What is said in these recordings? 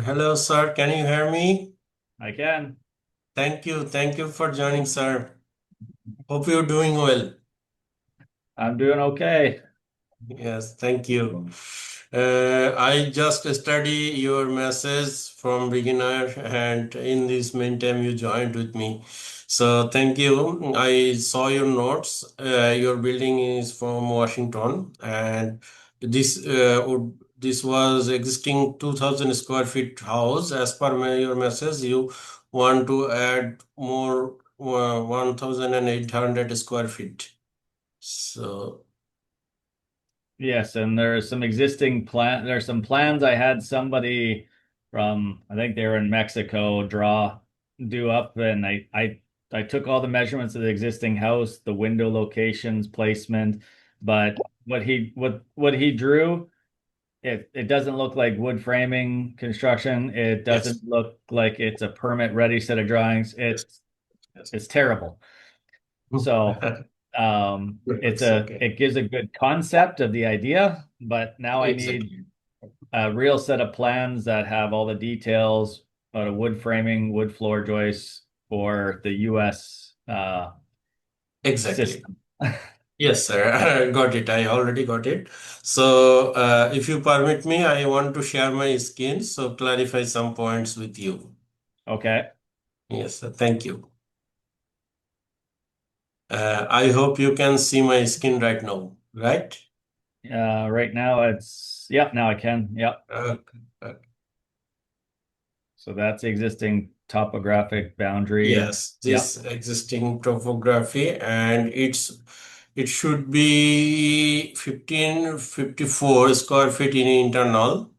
Hello, sir. Can you hear me? I can. Thank you. Thank you for joining, sir. Hope you're doing well. I'm doing okay. Yes, thank you. I just study your message from beginner, and in this meantime, you joined with me. So thank you. I saw your notes. Your building is from Washington, and this was existing 2,000 square feet house. As per your message, you want to add more 1,800 square feet. So. Yes, and there's some existing there's some plans I had somebody from, I think they were in Mexico, do up, and I took all the measurements of the existing house, the window locations, placement, but what he drew, it doesn't look like wood framing construction. It doesn't Yes. look like it's a permit ready set of drawings. Yes. It's terrible. So It's okay. it gives a good concept of the idea, but now I need Exactly. a real set of plans that have all the details about a wood framing, wood floor joists for the US Exactly. system. Yes, sir. I got it. I already got it. So, if you permit me, I want to share my screen, so clarify some points with you. Okay. Yes, sir. Thank you. I hope you can see my screen right now, right? Right now yep, now I can. Yep. Okay. So that's the existing topographic boundary. Yes, Yep. this existing topography, and it should be 1554 square feet in internal.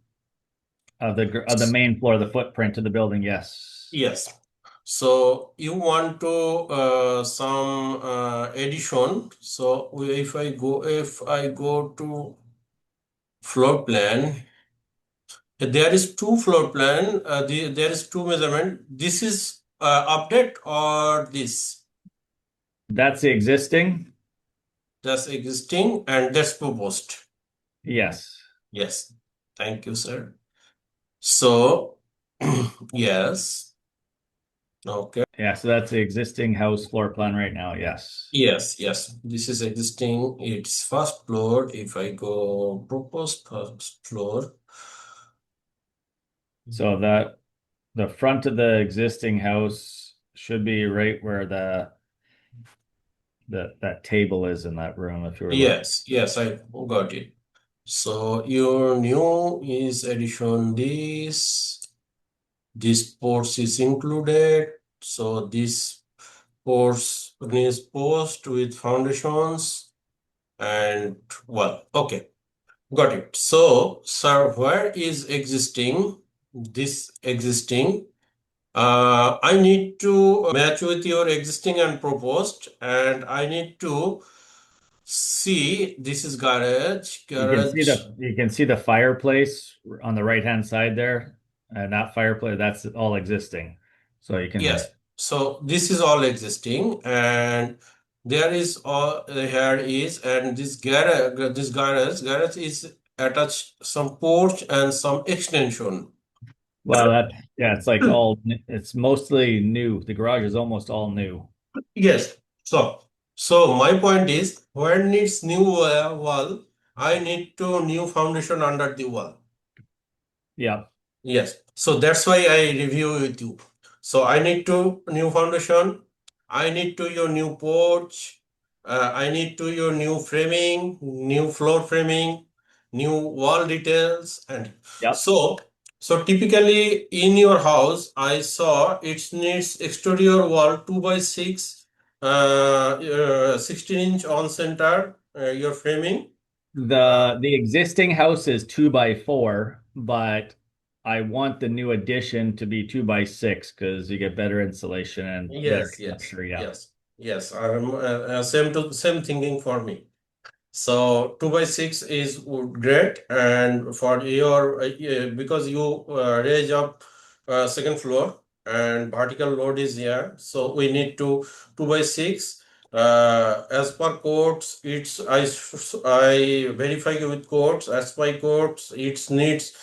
Of the main floor, the footprint of the building, yes. Yes. So you want to some addition. So if I go to floor plan, there is two floor plan. There is two measurement. This is update or this That's the existing. that's existing and that's proposed. Yes. Yes. Thank you, sir. So yes. Okay. Yeah, so that's the existing house floor plan right now. Yes. Yes, yes. This is existing. It's first floor. If I go proposed first floor. So that the front of the existing house should be right where that table is in that room if you were looking. Yes, yes, I got it. So your new is addition this ports is included. So this ports is post with foundations and well, okay. Got it. So, sir, where is existing? This existing. I need to match with your existing and proposed, and I need to see this is garage, You can see garage. the fireplace on the right hand side there, and that fireplace that's all existing. So you can Yes. So this is all existing, and there is all here is, and this garage is attached some porch and some extension. well that yeah, it's mostly new. The garage is almost all new. Yes. So my point is, when needs new wall, I need to new foundation under the wall. Yeah. Yes. So that's why I review with you. So I need to new foundation. I need to your new porch. I need to your new framing, new floor framing, new wall details, and Yep. so so typically in your house, I saw it needs exterior wall 2 by 6, 16-inch on center. Your framing. Uh, The existing house is 2 by 4, but I want the new addition to be 2 by 6 because you get better insulation and better yes, yes, structure. Yeah. yes, yes. Same thinking for me. So 2 by 6 is great, and for your because you raise up second floor and vertical load is here, so we need to 2 by 6. As per codes, I verify with codes. As per codes, it needs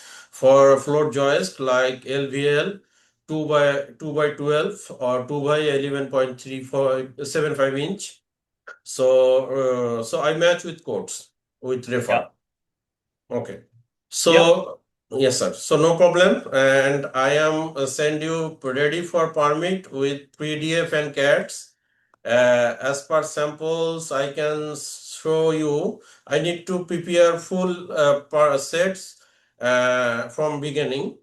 For a float joist like LVL 2 by 12 or 2 by 11.3575 inch. So I match with quotes with refer. Yep. Okay. Yep. So yes, sir. So no problem. And I am send you ready for permit with PDF and CATs. As per samples, I can show you. I need to prepare full sets from beginning,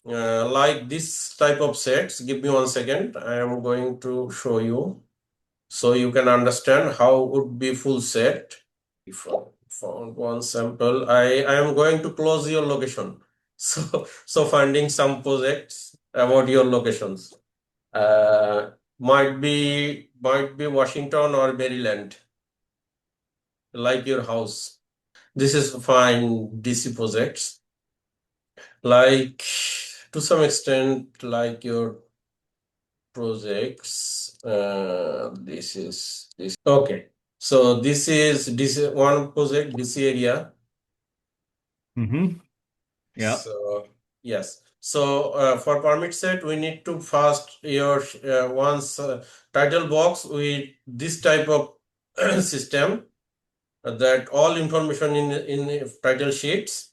like this type of sets. Give me 1 second. I am going to show you so you can understand how would be full set. If I found one sample, I am going to close your location. So finding some projects about your locations. Uh, might be Washington or Maryland, like your house. This is fine DC projects, like to some extent, like your projects. This is this. Okay. So this is one project, DC area. Mm-hmm. Yep. So yes. So for permit set, we need to first your once title box with this type of system, that all information in title sheets,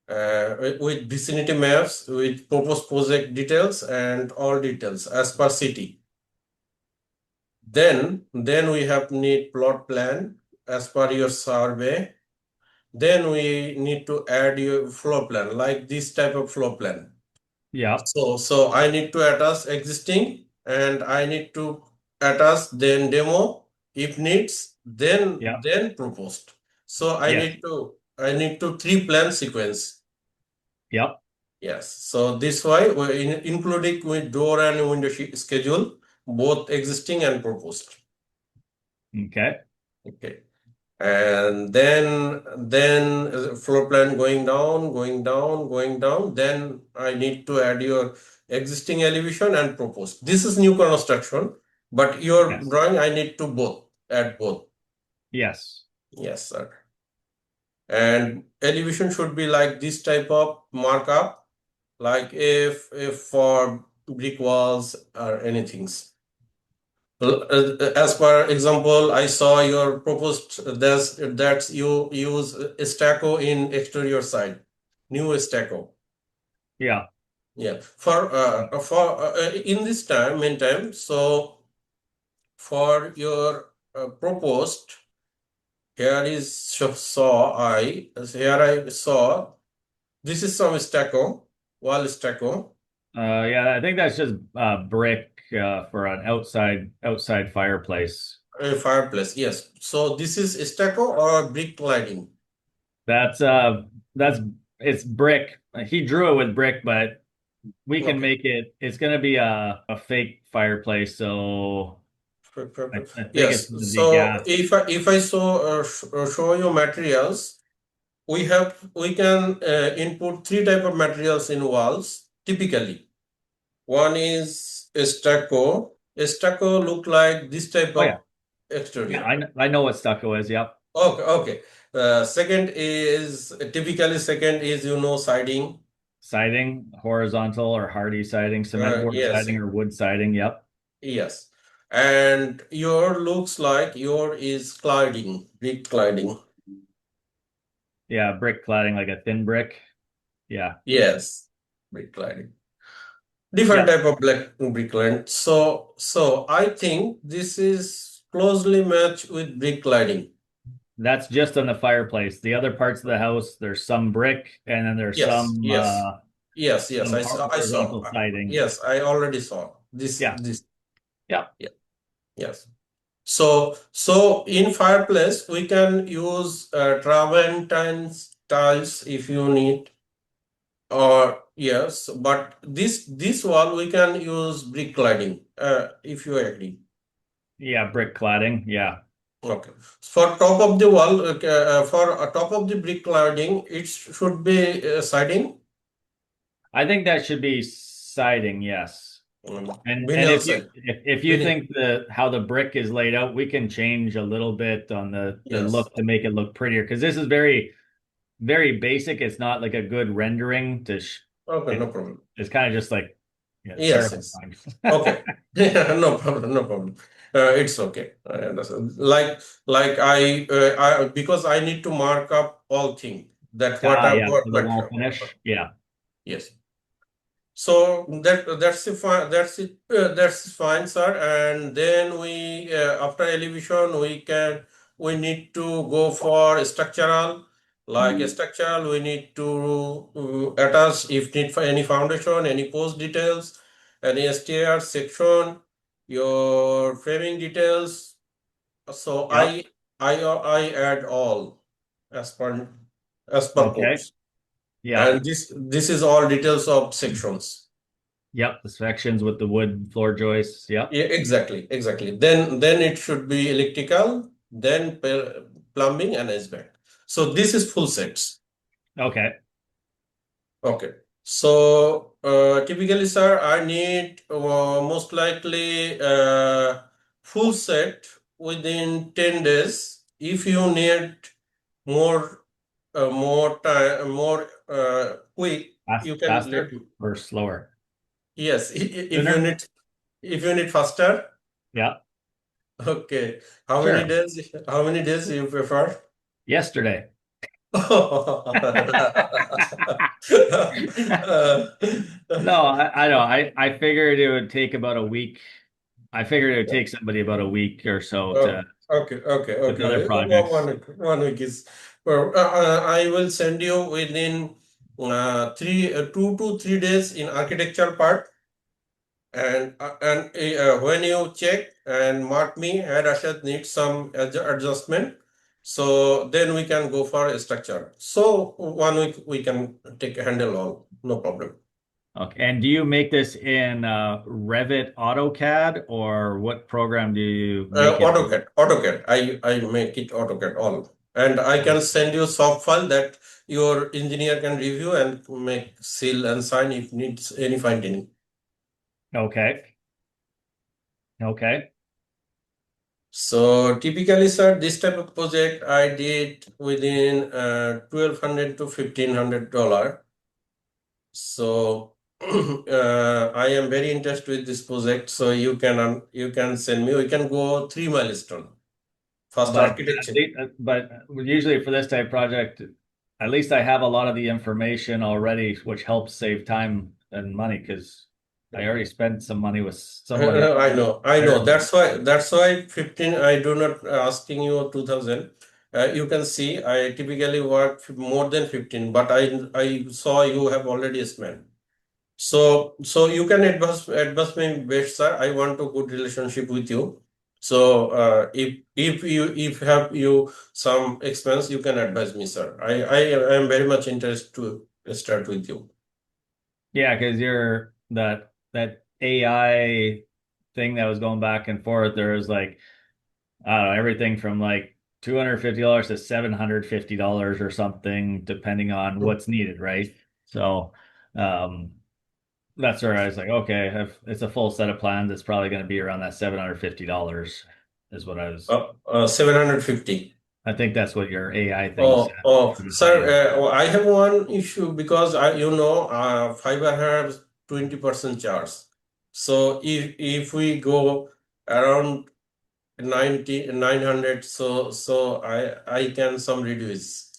with vicinity maps, with proposed project details and all details as per city. Then we have need plot plan as per your survey. Then we need to add your floor plan, like this type of floor plan. Yep. So I need to attach existing and I need to attach then demo if needs, Yep. then proposed. So Yes. I need to three plan sequence. Yep. Yes. So this way including with door and window schedule, both existing and proposed. Okay. Okay. And then floor plan going down, going down, going down. Then I need to add your existing elevation and proposed. This is new construction, but your Yes. drawing I need to both add both. Yes. Yes, sir. And elevation should be like this type of markup, like if for brick walls or anything. As per example, I saw your proposed that you use stucco in exterior side, new stucco. Yeah. Yeah, for in this time, meantime, so for your proposed, here is here I saw this is some stucco, wall stucco, Yeah, I think that's just brick for an outside fireplace. a fireplace. Yes, so this is stucco or brick cladding. That's that's it's brick. He drew it with brick, but we can Okay. make it. It's gonna be a fake fireplace, so I think it's Yes. gonna be So gas. if I show you materials, we can input three type of materials in walls typically. One is stucco. Stucco look like this type Oh yeah, of yeah. exterior. I know what stucco is. Yep, Okay, okay. Second is siding. siding, horizontal or hardy siding, cement board Yes, siding or wood siding. Yep. yes. And your looks like your is cladding, brick cladding. Yeah, brick cladding, like a thin brick. Yeah. Yes, brick cladding. Different Yep. type of black brick cladding. So I think this is closely matched with brick cladding. That's just on the fireplace. The other parts of the house, there's some brick and then there's Yes, yes, yes. some I saw. horizontal siding. Yes, I already saw this. Yeah. Yeah. Yeah, yes. So in fireplace we can use travertine tiles if you need, or yes, but this wall we can use brick cladding if you agree. Yeah, brick cladding. Yeah. Okay. For top of the wall, for top of the brick cladding, it should be siding. I think that should be siding, yes. And Vinyl if you side. if you Vinyl. think how the brick is laid out, we can change a little bit on the Yes. look to make it look prettier because this is very very basic. It's not like a good rendering Okay, no it, problem. it's kind of just like, yeah, it's Yes, terrible yes. drawing. Okay. Yeah, no problem, no problem. It's okay. I understand. I because I need to mark up all things that what Ah, I yeah, what for the wall material. finish. Yeah. Yes. So that's it fine. That's fine, sir. And then we after elevation we need to go for structural. Like a structural, we need to attach if need for any foundation, any post details, any STR section, your framing details. So Yep. I add all as per as per Okay. codes. Yep. And this is all details of sections. Yep. The sections with the wood floor joists. Yep. Yeah, exactly, exactly. Then it should be electrical, then plumbing and HVAC. So this is full sets. Okay. Okay. So typically, sir, I need most likely full set within 10 days. If you need more time, more quick, you can let Faster me. or slower? Yes, Sooner? if you need faster. Yep. Okay. Sure. How many days you prefer? Yesterday. No, I know. I figured it would take about a week. I figured it would take somebody about a week or so to with other projects. One week is. Well, I will send you within 2 to 3 days in architecture part, and when you check and mark me, and Rashad needs some adjustment. So then we can go for a structure. So 1 week we can take a handle all, no problem. Okay. And do you make this in Revit AutoCAD or what program do you make it in? AutoCAD. I make it AutoCAD all, and I can send you soft file that your engineer can review and make seal and sign if needs any finding. Okay. Okay. So typically, sir, this type of project I did within 1,200 to $1,500. So I am very interested with this project. So you can send me. We can go 3 milestone. First But architecture. usually for this type of project, at least I have a lot of the information already, which helps save time and money because I already spent some money with somebody else. I know. Hired me. That's why 15. I do not asking you 2,000. You can see I typically work more than 15, but I saw you have already spent. So you can advise me best, sir. I want a good relationship with you. So if have you some expense, you can advise me, sir. I am very much interested to start with you. Yeah, because you're that AI thing that was going back and forth. There was like I don't know, everything from like $250 to $750 or something, depending on what's needed, right? So um that's where I was like, okay, if it's a full set of plans, it's probably going to be around that $750 is what I was. 750. I think that's what your AI thing said for the Sir, plan. I have one issue because fiber has 20% charge. So if we go around 900, so I can some reduce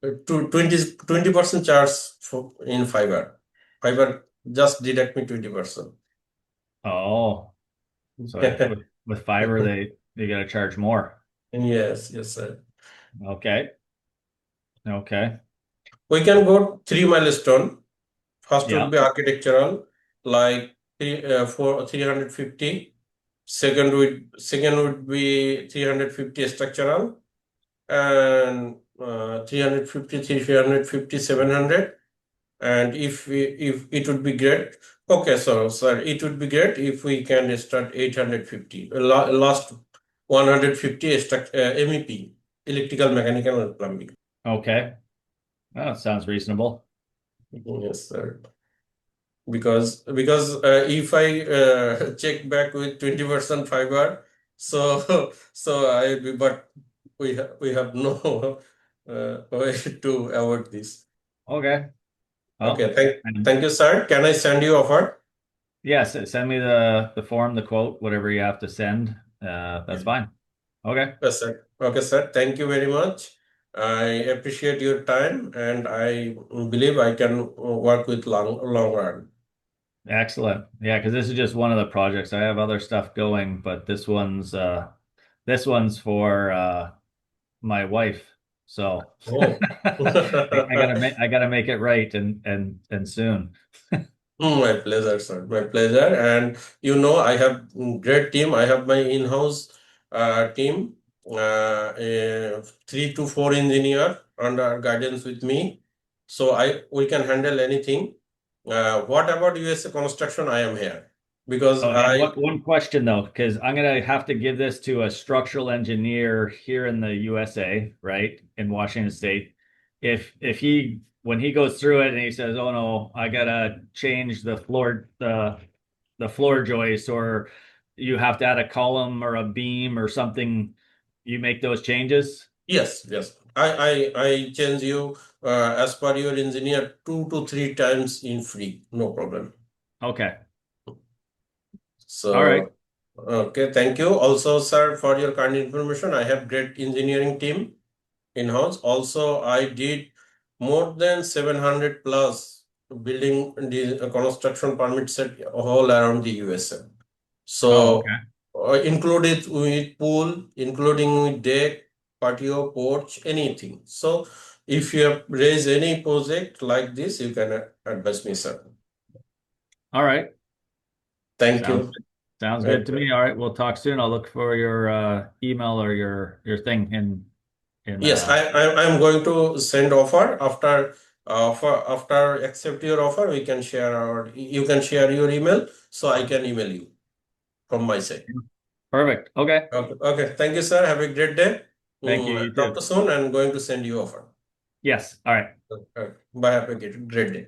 to 20% charge for in fiber. Fiber just deduct me 20%. Oh, so with fiber, they got to charge more. Yes, yes, sir. Okay. Okay. We can go 3 milestone. First would Yeah. be architectural, like for 350. Second would be 350 structural, and 350, 350, 700. And if it would be great. Okay, so sir, it would be great if we can start 850. Last 150 MEP, electrical, mechanical, and plumbing. Okay. Well, that sounds reasonable. Yes, sir. Because if I check back with 20% fiber, so so I but we have no way to avoid this. Okay. Okay, Well, and thank you, sir. Can I send you offer? yes, send me the form, the quote, whatever you have to send. That's fine. Okay. Yes, sir. Okay, sir. Thank you very much. I appreciate your time, and I believe I can work with long run. Excellent. Yeah, because this is just one of the projects. I have other stuff going, but this one's for my wife. So Oh. I gotta make it right and soon. My pleasure, sir. My pleasure. And I have great team. I have my in-house team, 3 to 4 engineer under guidance with me. So we can handle anything. What about USA construction? I am here because Oh, and one question though, because I'm gonna have to give this to a structural engineer here in the USA, right, in Washington State. If he when he goes through it and he says, "Oh no, I gotta change the floor joist," or you have to add a column or a beam or something, you make those changes. yes, yes. I change you as per your engineer 2 to 3 times in free. No problem. Okay. All right. So, okay, thank you. Also, sir, for your kind information, I have great engineering team in-house. Also, I did more than 700 plus building the construction permits set all around the USA. Oh, So, okay. included with pool, including with deck, patio, porch, anything. So, if you have raised any project like this, you can advise me, sir. All right. Thank Sounds you. good. Sounds Uh, good to me. All right, we'll talk soon. I'll look for your email or your thing in Yes, I'm going to send offer after accept your offer. We can share you can share your email, so I can email you from my side. Perfect. Okay. Okay, okay. Thank you, sir. Have a great day. Thank you. You Talk too. to soon. I'm going to send you offer. Yes. All right. Okay. Bye. Have a great day.